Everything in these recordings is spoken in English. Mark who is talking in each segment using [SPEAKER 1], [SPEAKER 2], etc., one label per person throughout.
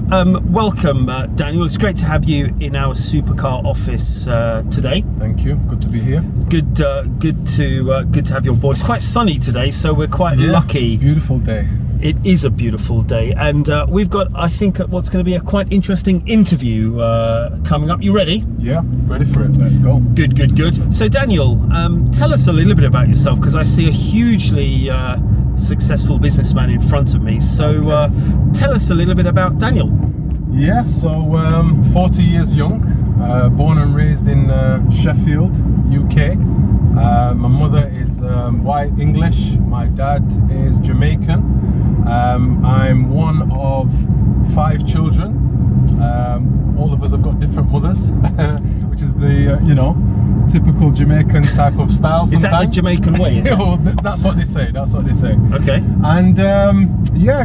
[SPEAKER 1] Welcome, Daniel. It's great to have you in our supercar office today.
[SPEAKER 2] Thank you. Good to be here.
[SPEAKER 1] Good to have you on board. It's quite sunny today, so we're quite lucky.
[SPEAKER 2] Beautiful day.
[SPEAKER 1] It is a beautiful day, and we've got, I think, what's going to be a quite interesting interview coming up. You ready?
[SPEAKER 2] Yeah, ready for it. Let's go.
[SPEAKER 1] Good. So, Daniel, tell us a little bit about yourself, because I see a hugely successful businessman in front of me. So, tell us a little bit about Daniel.
[SPEAKER 2] Yeah, so 40 years young, born and raised in Sheffield, UK. My mother is white English. My dad is Jamaican. I'm one of 5 children. All of us have got different mothers, which is the typical Jamaican type of style. Sometimes.
[SPEAKER 1] Is that the Jamaican way?
[SPEAKER 2] That's what they say.
[SPEAKER 1] Okay.
[SPEAKER 2] And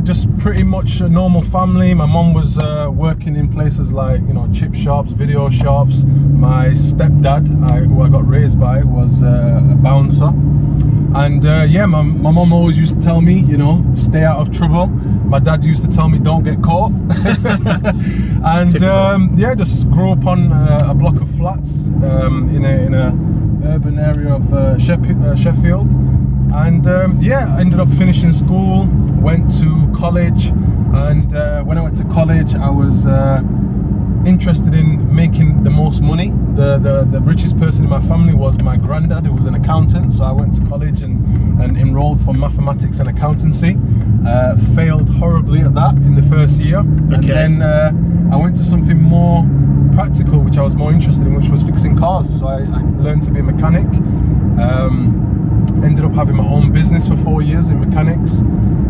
[SPEAKER 2] just pretty much a normal family. My mom was working in places like chip shops, video shops. My stepdad, who I got raised by, was a bouncer. And my mom always used to tell me, stay out of trouble. My dad used to tell me, don't get caught. And just grew up on a block of flats in a urban area of Sheffield. And ended up finishing school, went to college, and when I went to college, I was interested in making the most money. The richest person in my family was my granddad, who was an accountant. So I went to college and enrolled for mathematics and accountancy. Failed horribly at that in the first year. Okay. And then I went to something more practical, which I was more interested in, which was fixing cars. So I learned to be a mechanic. Ended up having my own business for 4 years in mechanics.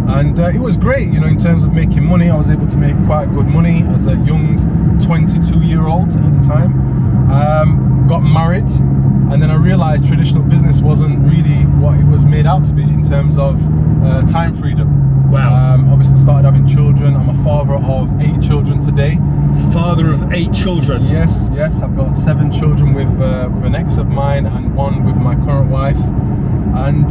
[SPEAKER 2] And it was great, in terms of making money. I was able to make quite good money as a young 22-year-old at the time. Got married, and then I realized traditional business wasn't really what it was made out to be in terms of time freedom.
[SPEAKER 1] Wow.
[SPEAKER 2] Obviously started having children. I'm a father of 8 children today.
[SPEAKER 1] Father of 8 children?
[SPEAKER 2] Yes. I've got 7 children with an ex of mine and 1 with my current wife. And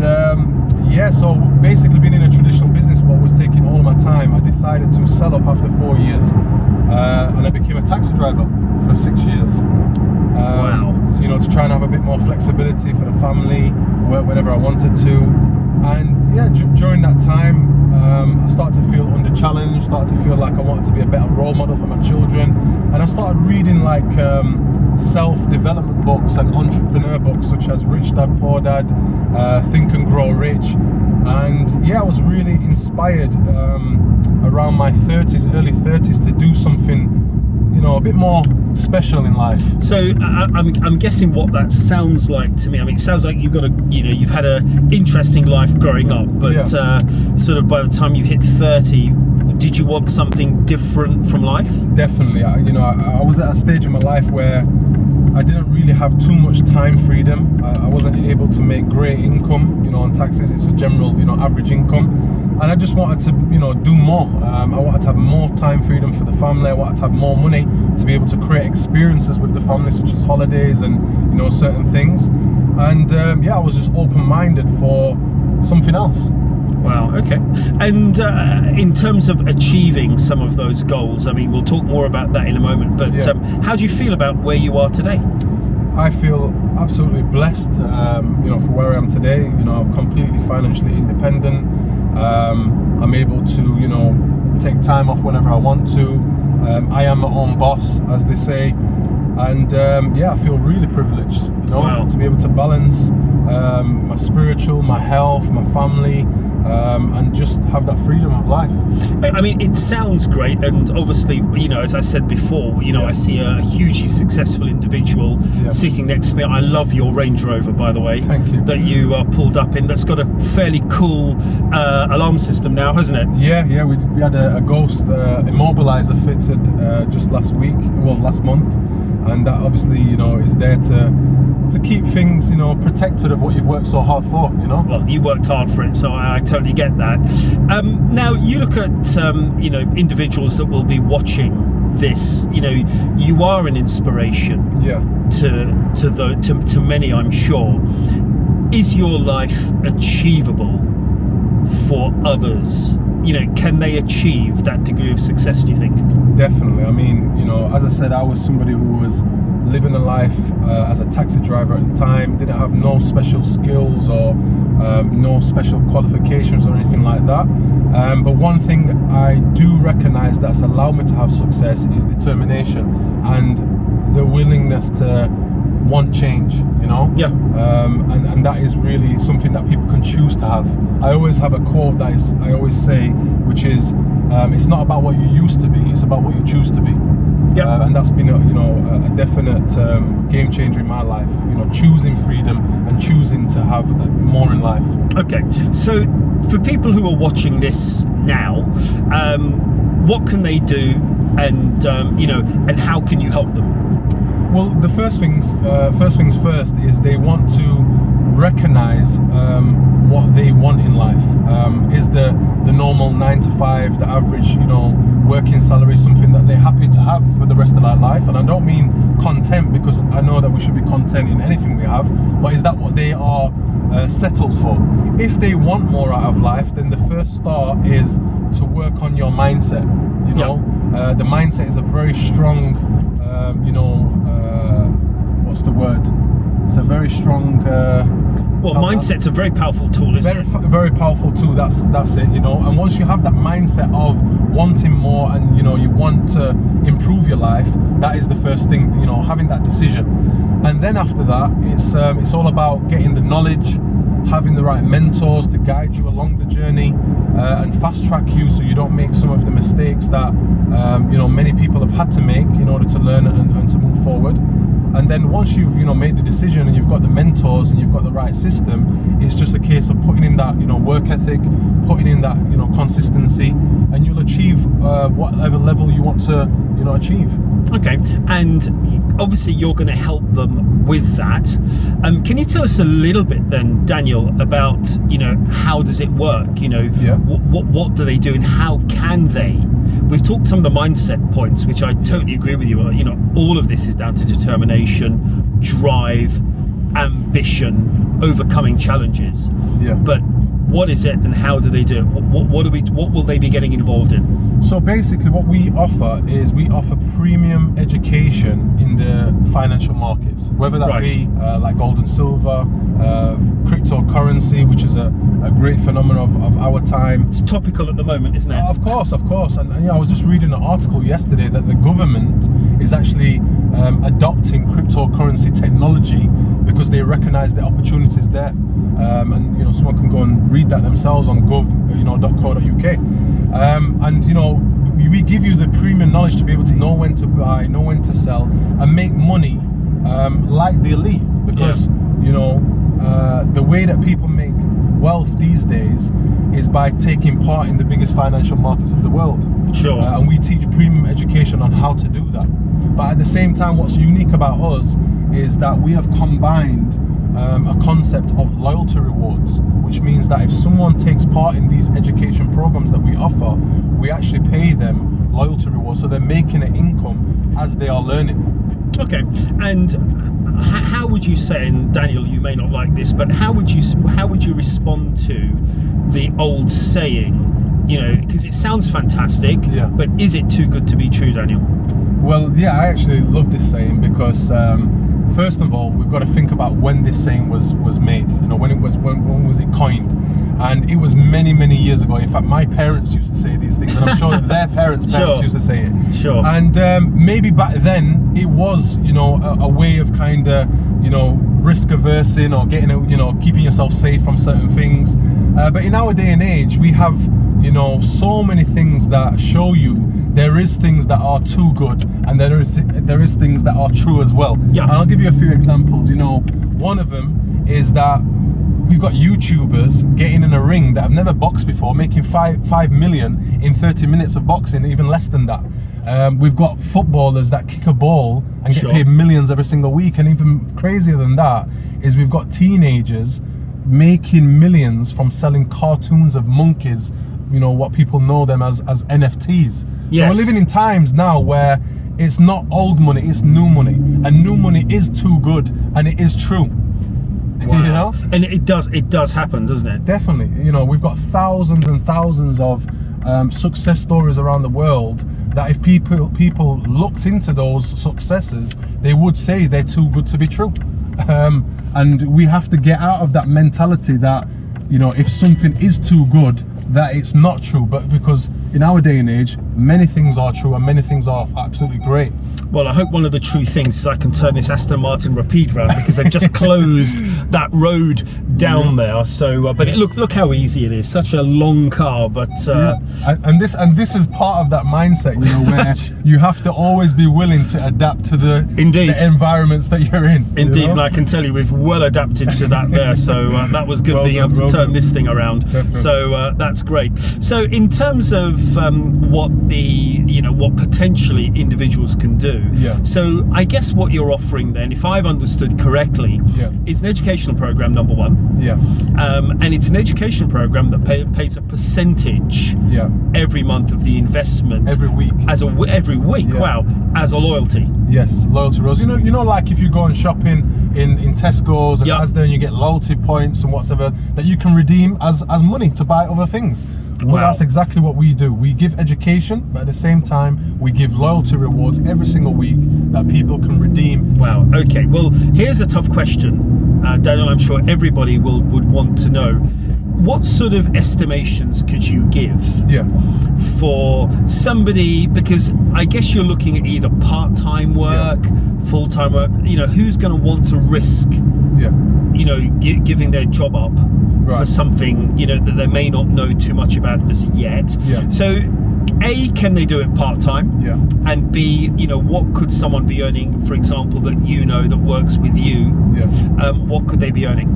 [SPEAKER 2] so basically being in a traditional business, what was taking all of my time, I decided to sell up after 4 years. And I became a taxi driver for 6 years.
[SPEAKER 1] Wow.
[SPEAKER 2] So, to try and have a bit more flexibility for the family, work whenever I wanted to. And during that time, I started to feel under challenged, started to feel like I wanted to be a better role model for my children. And I started reading self-development books and entrepreneur books, such as Rich Dad, Poor Dad, Think and Grow Rich. And I was really inspired around my 30s, early 30s, to do something a bit more special in life.
[SPEAKER 1] So I'm guessing what that sounds like to me. I mean, it sounds like you've got you've had an interesting life growing up, but sort of by the time you hit 30, did you want something different from life?
[SPEAKER 2] Definitely. I was at a stage in my life where I didn't really have too much time freedom. I wasn't able to make great income. On taxes, it's a general, average income. And I just wanted to, do more. I wanted to have more time freedom for the family. I wanted to have more money to be able to create experiences with the family, such as holidays and, certain things. And I was just open-minded for something else.
[SPEAKER 1] Wow, okay. And in terms of achieving some of those goals, I mean, we'll talk more about that in a moment, but how do you feel about where you are today?
[SPEAKER 2] I feel absolutely blessed, for where I am today. I'm completely financially independent. I'm able to, take time off whenever I want to. I am my own boss, as they say. And I feel really privileged,
[SPEAKER 1] Wow.
[SPEAKER 2] to be able to balance my spiritual, my health, my family, and just have that freedom of life.
[SPEAKER 1] I mean, it sounds great, and obviously, as I said before, I see a hugely successful individual sitting next to me. I love your Range Rover, by the way.
[SPEAKER 2] Thank you.
[SPEAKER 1] That you pulled up in. That's got a fairly cool alarm system now, hasn't it?
[SPEAKER 2] Yeah. We had a Ghost immobilizer fitted just last month, and that obviously, is there to keep things, protected of what you've worked so hard for,
[SPEAKER 1] Well, you worked hard for it, so I totally get that. Now, you look at, individuals that will be watching this. You are an inspiration to many, I'm sure. Is your life achievable for others? Can they achieve that degree of success, do you think?
[SPEAKER 2] Definitely. I mean, as I said, I was somebody who was living a life as a taxi driver at the time, didn't have no special skills or no special qualifications or anything like that. But one thing I do recognize that's allowed me to have success is determination and the willingness to want change,
[SPEAKER 1] Yeah.
[SPEAKER 2] And that is really something that people can choose to have. I always have a quote I always say, which is, it's not about what you used to be, it's about what you choose to be.
[SPEAKER 1] Yeah.
[SPEAKER 2] And that's been a definite game changer in my life. Choosing freedom and choosing to have more in life.
[SPEAKER 1] Okay, so for people who are watching this now, what can they do, and and how can you help them?
[SPEAKER 2] Well, the first things first is they want to recognize what they want in life. Is the normal 9 to 5, the average working salary, something that they're happy to have for the rest of their life? And I don't mean content, because I know that we should be content in anything we have, but is that what they are settled for? If they want more out of life, then the first start is to work on your mindset. The mindset is a very strong what's the word? It's a very strong.
[SPEAKER 1] Mindset's a very powerful tool, isn't it?
[SPEAKER 2] Very powerful tool. That's it. And once you have that mindset of wanting more, and you want to improve your life, that is the first thing. Having that decision, and then after that, it's all about getting the knowledge, having the right mentors to guide you along the journey, and fast track you so you don't make some of the mistakes that many people have had to make in order to learn and to move forward. And then once you've made the decision and you've got the mentors and you've got the right system, it's just a case of putting in that work ethic, putting in that consistency, and you'll achieve whatever level you want to achieve. Okay,
[SPEAKER 1] and obviously you're going to help them with that. Can you tell us a little bit then, Daniel, about how does it work? What do they do, and how can they? We've talked some of the mindset points, which I totally agree with you. All of this is down to determination, drive, ambition, overcoming challenges.
[SPEAKER 2] Yeah.
[SPEAKER 1] But what is it, and how do they do it? What will they be getting involved in?
[SPEAKER 2] So basically, what we offer is premium education in the financial markets, whether that be like gold and silver, cryptocurrency, which is a great phenomenon of our time.
[SPEAKER 1] It's topical at the moment, isn't it?
[SPEAKER 2] Of course. And I was just reading an article yesterday that the government is actually adopting cryptocurrency technology because they recognise the opportunities there. And someone can go and read that themselves on gov.co.uk. And we give you the premium knowledge to be able to know when to buy, know when to sell, and make money like the elite. Because the way that people make wealth these days is by taking part in the biggest financial markets of the world.
[SPEAKER 1] Sure.
[SPEAKER 2] And we teach premium education on how to do that. But at the same time, what's unique about us is that we have combined a concept of loyalty rewards, which means that if someone takes part in these education programs that we offer, we actually pay them loyalty rewards, so they're making an income as they are learning. Okay,
[SPEAKER 1] and how would you say, and Daniel, you may not like this, but how would you respond to the old saying, because it sounds fantastic, but is it too good to be true, Daniel?
[SPEAKER 2] Well, yeah, I actually love this saying because first of all, we've got to think about when this saying was made. When was it coined? And it was many years ago. In fact, my parents used to say these things, and I'm sure that their parents used to say it.
[SPEAKER 1] Sure.
[SPEAKER 2] And maybe back then it was, a way of kind of, risk aversing or getting, keeping yourself safe from certain things. But in our day and age, we have, so many things that show you there is things that are too good, and there is things that are true as well.
[SPEAKER 1] Yeah.
[SPEAKER 2] And I'll give you a few examples. One of them is that we've got YouTubers getting in a ring that have never boxed before, making 5 million in 30 minutes of boxing, even less than that. We've got footballers that kick a ball and get paid millions every single week, and even crazier than that is we've got teenagers making millions from selling cartoons of monkeys, what people know them as NFTs.
[SPEAKER 1] Yes.
[SPEAKER 2] So we're living in times now where it's not old money, it's new money, and new money is too good, and it is true.
[SPEAKER 1] Wow. And it does happen, doesn't it?
[SPEAKER 2] Definitely. We've got thousands and thousands of success stories around the world that if people looked into those successes, they would say they're too good to be true. And we have to get out of that mentality that, you know, if something is too good, that it's not true. But because in our day and age, many things are true and many things are absolutely great.
[SPEAKER 1] Well, I hope one of the true things is I can turn this Aston Martin Rapide round, because they've just closed that road down there. So, but look how easy it is. Such a long car, but
[SPEAKER 2] and this is part of that mindset, you know, where you have to always be willing to adapt to the environments that you're in.
[SPEAKER 1] Indeed,
[SPEAKER 2] you know?
[SPEAKER 1] and I can tell you we've well adapted to that there. So that was good, being able to turn this thing around.
[SPEAKER 2] Definitely.
[SPEAKER 1] So that's great. So in terms of what potentially individuals can do.
[SPEAKER 2] Yeah.
[SPEAKER 1] So I guess what you're offering then, if I've understood correctly, is an educational program, number one.
[SPEAKER 2] Yeah.
[SPEAKER 1] And it's an educational program that pays a percentage every month of the investment.
[SPEAKER 2] Every week.
[SPEAKER 1] Every week.
[SPEAKER 2] Yeah.
[SPEAKER 1] Wow. As a loyalty.
[SPEAKER 2] Yes, loyalty rules. You know, like if you go on shopping in Tesco's and Asda, and you get loyalty points and whatever that you can redeem as money to buy other things. Well, that's exactly what we do. We give education, but at the same time, we give loyalty rewards every single week that people can redeem.
[SPEAKER 1] Wow. Okay. Well, here's a tough question, Daniel. I'm sure everybody would want to know. What sort of estimations could you give for somebody? Because I guess you're looking at either part-time work, full-time work. You know, who's going to want to risk, you know, giving their job up for something, you know, that they may not know too much about as yet. So A, can they do it part-time? And B, you know, what could someone be earning, for example, that you know that works with you? What could they be earning?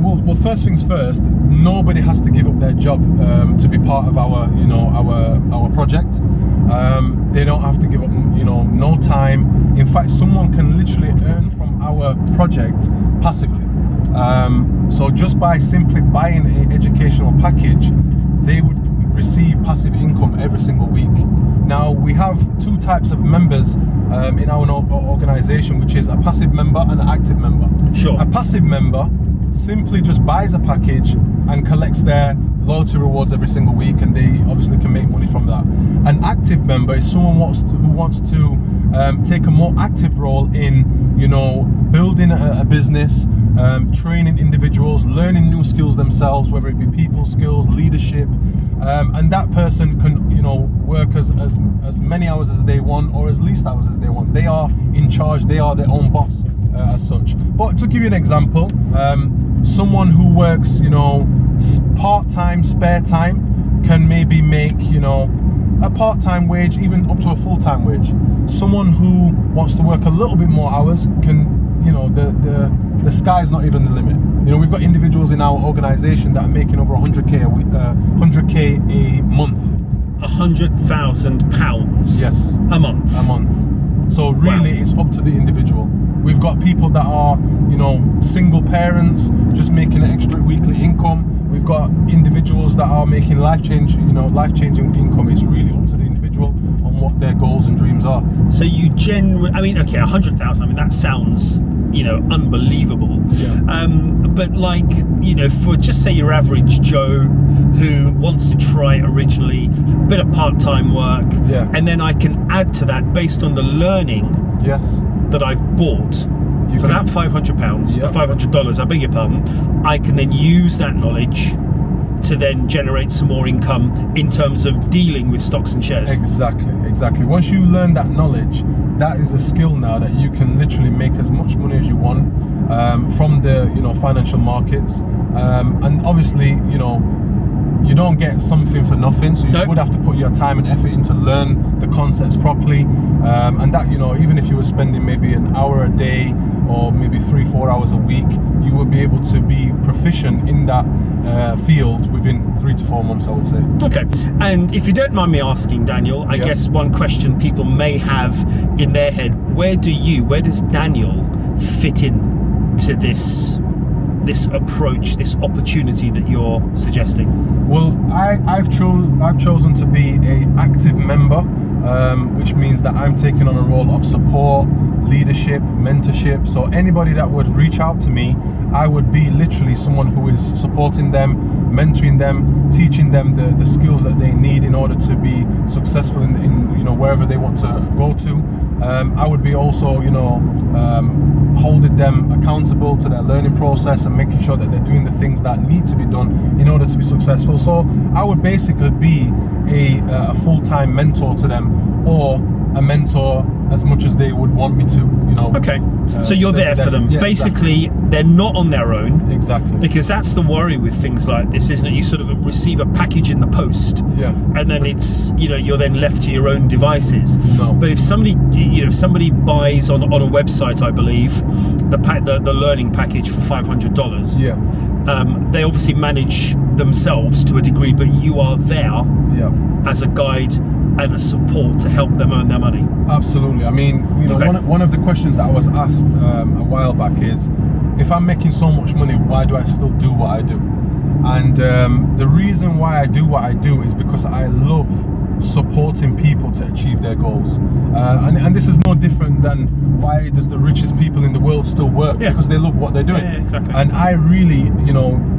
[SPEAKER 2] Well, first things first, nobody has to give up their job to be part of our, you know, our project. They don't have to give up, you know, no time. In fact, someone can literally earn from our project passively. So just by simply buying an educational package, they would receive passive income every single week. Now, we have two types of members in our organization, which is a passive member and an active member.
[SPEAKER 1] Sure.
[SPEAKER 2] A passive member simply just buys a package and collects their loyalty rewards every single week, and they obviously can make money from that. An active member is someone who wants to take a more active role in, you know, building a business, training individuals, learning new skills themselves, whether it be people skills, leadership, and that person can, you know, work as many hours as they want or as least hours as they want. They are in charge, they are their own boss as such. But to give you an example, someone who works, you know, part-time, spare time can maybe make, you know, a part-time wage, even up to a full-time wage. Someone who wants to work a little bit more hours can, you know, the sky's not even the limit. You know, we've got individuals in our organization that are making over 100k a week, 100k a month.
[SPEAKER 1] £100,000.
[SPEAKER 2] Yes.
[SPEAKER 1] A month.
[SPEAKER 2] A month. So really, it's up to the individual. We've got people that are, you know, single parents, just making an extra weekly income. We've got individuals that are making life-changing income. It's really up to the individual on what their goals and dreams are.
[SPEAKER 1] So you I mean, okay, 100,000. I mean, that sounds, you know, unbelievable. But like, you know, for just say your average Joe who wants to try originally a bit of part-time work, and then I can add to that based on the learning that I've bought. For that £500, or $500, I beg your pardon, I can then use that knowledge to then generate some more income in terms of dealing with stocks and shares.
[SPEAKER 2] Exactly. Once you learn that knowledge, that is a skill now that you can literally make as much money as you want from the, you know, financial markets. And obviously, you know, you don't get something for nothing, so you would have to put your time and effort in to learn the concepts properly. And that, you know, even if you were spending maybe an hour a day or maybe 3-4 hours a week, you would be able to be proficient in that field within 3 to 4 months, I would say. Okay.
[SPEAKER 1] And if you don't mind me asking, Daniel, I guess one question people may have in their head, where does Daniel fit in to this approach, this opportunity that you're suggesting?
[SPEAKER 2] Well, I've chosen to be an active member, which means that I'm taking on a role of support, leadership, mentorship. So anybody that would reach out to me, I would be literally someone who is supporting them, mentoring them, teaching them the skills that they need in order to be successful in wherever they want to go to. I would be also holding them accountable to their learning process and making sure that they're doing the things that need to be done in order to be successful. So I would basically be a full-time mentor to them, or a mentor as much as they would want me to,
[SPEAKER 1] Okay, so you're there for them.
[SPEAKER 2] Yeah,
[SPEAKER 1] basically,
[SPEAKER 2] exactly.
[SPEAKER 1] They're not on their own.
[SPEAKER 2] Exactly.
[SPEAKER 1] Because that's the worry with things like this, isn't it? You sort of receive a package in the post, and then it's you're then left to your own devices.
[SPEAKER 2] No.
[SPEAKER 1] But if somebody buys on a website, I believe, the learning package for $500, they obviously manage themselves to a degree, but you are there as a guide and a support to help them earn their money.
[SPEAKER 2] Absolutely. I mean, one of the questions that I was asked a while back is, if I'm making so much money, why do I still do what I do? And the reason why I do what I do is because I love supporting people to achieve their goals. And this is no different than why does the richest people in the world still work? Because they love what they're doing.
[SPEAKER 1] Yeah, exactly.
[SPEAKER 2] And I really,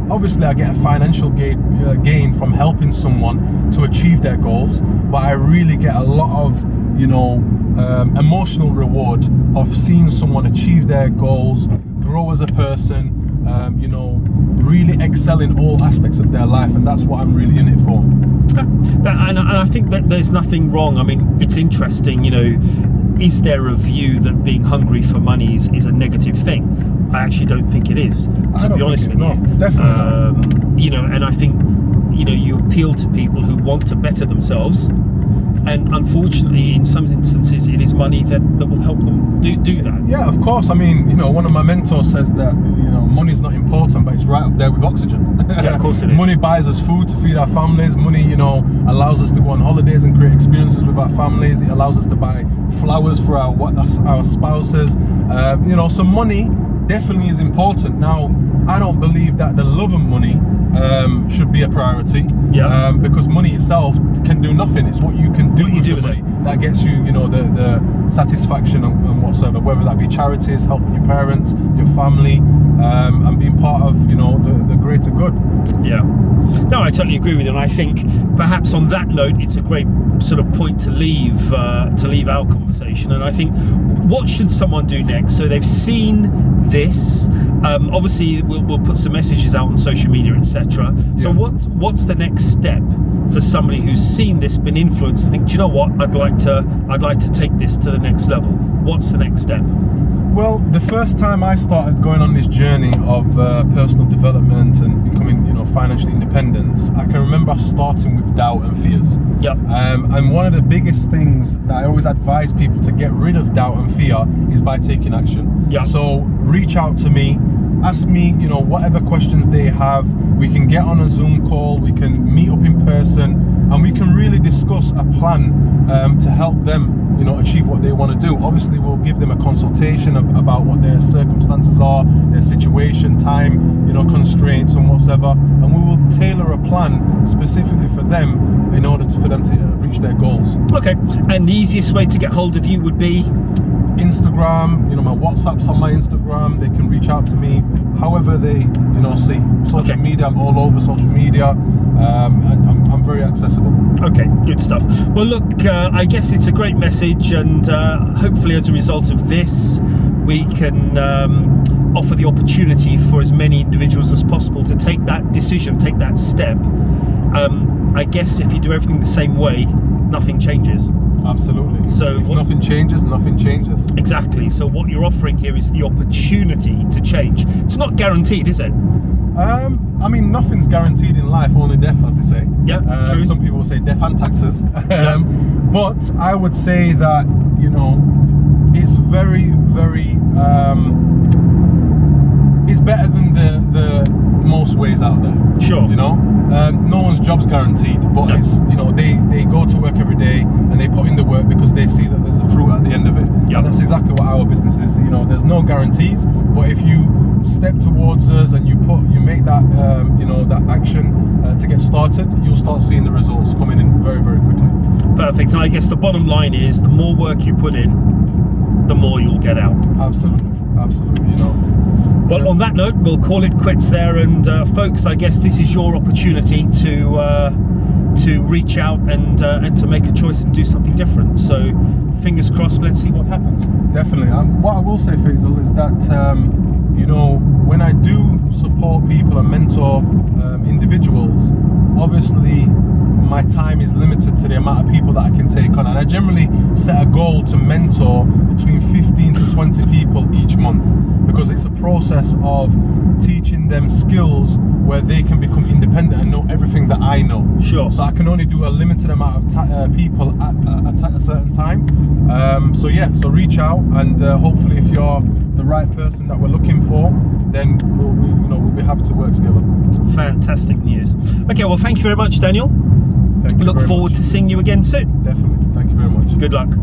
[SPEAKER 2] obviously I get a financial gain from helping someone to achieve their goals, but I really get a lot of, emotional reward of seeing someone achieve their goals, grow as a person, really excel in all aspects of their life, and that's what I'm really in it for.
[SPEAKER 1] And I think that there's nothing wrong. I mean, it's interesting, is there a view that being hungry for money is a negative thing? I actually don't think it is, to be honest with you.
[SPEAKER 2] No, definitely not.
[SPEAKER 1] And I think, you appeal to people who want to better themselves, and unfortunately, in some instances, it is money that will help them do that.
[SPEAKER 2] Yeah, of course. I mean, one of my mentors says that, money's not important, but it's right up there with oxygen.
[SPEAKER 1] Yeah, of course it is.
[SPEAKER 2] Money buys us food to feed our families. Money, allows us to go on holidays and create experiences with our families. It allows us to buy flowers for our spouses. So money definitely is important. Now, I don't believe that the love of money should be a priority. Because money itself can do nothing. It's what you can do with the money that gets you, the satisfaction and whatsoever, whether that be charities, helping your parents, your family, and being part of, the greater good. Yeah.
[SPEAKER 1] No, I totally agree with you, and I think perhaps on that note, it's a great sort of point to leave our conversation. And I think, what should someone do next? So they've seen this. Obviously, we'll put some messages out on social media, etc. So what's the next step for somebody who's seen this, been influenced, to think, do you know what? I'd like to take this to the next level. What's the next step?
[SPEAKER 2] Well, the first time I started going on this journey of personal development and becoming, financially independent, I can remember starting with doubt and fears. And one of the biggest things that I always advise people to get rid of doubt and fear is by taking action. So reach out to me, ask me, whatever questions they have. We can get on a Zoom call, we can meet up in person, and we can really discuss a plan to help them, achieve what they want to do. Obviously, we'll give them a consultation about what their circumstances are, their situation, time, constraints and whatsoever, and we will tailor a plan specifically for them in order for them to reach their goals. Okay,
[SPEAKER 1] and the easiest way to get hold of you would be?
[SPEAKER 2] Instagram, my WhatsApp's on my Instagram. They can reach out to me however they, see. Social media, I'm all over social media, and I'm very accessible.
[SPEAKER 1] Okay, good stuff. Well, look, I guess it's a great message, and hopefully as a result of this, we can offer the opportunity for as many individuals as possible to take that decision, take that step. I guess if you do everything the same way, nothing changes.
[SPEAKER 2] Absolutely.
[SPEAKER 1] So
[SPEAKER 2] if nothing changes, nothing changes.
[SPEAKER 1] Exactly. So what you're offering here is the opportunity to change. It's not guaranteed, is it?
[SPEAKER 2] I mean, nothing's guaranteed in life, only death, as they say.
[SPEAKER 1] True.
[SPEAKER 2] Some people will say death and taxes. But I would say that, it's very, very, it's better than the most ways out there.
[SPEAKER 1] Sure.
[SPEAKER 2] No one's job's guaranteed, but it's, they go to work every day and they put in the work because they see that there's a fruit at the end of it. And that's exactly what our business is. There's no guarantees, but if you step towards us and you make that that action to get started, you'll start seeing the results coming in very, very quickly.
[SPEAKER 1] Perfect. And I guess the bottom line is, the more work you put in, the more you'll get out.
[SPEAKER 2] Absolutely, you know.
[SPEAKER 1] Well, on that note, we'll call it quits there, and folks, I guess this is your opportunity to reach out and to make a choice and do something different. So fingers crossed, let's see what happens.
[SPEAKER 2] Definitely. What I will say, Feisal, is that you know, when I do support people and mentor individuals, obviously my time is limited to the amount of people that I can take on, and I generally set a goal to mentor between 15 to 20 people each month, because it's a process of teaching them skills where they can become independent and know everything that I know.
[SPEAKER 1] Sure.
[SPEAKER 2] So I can only do a limited amount of people at a certain time. So yeah, so reach out, and hopefully if you're the right person that we're looking for, then we'll be happy to work together.
[SPEAKER 1] Fantastic news. Okay, well, thank you very much, Daniel.
[SPEAKER 2] Thank you.
[SPEAKER 1] Look forward to seeing you again soon.
[SPEAKER 2] Definitely. Thank you very much.
[SPEAKER 1] Good luck.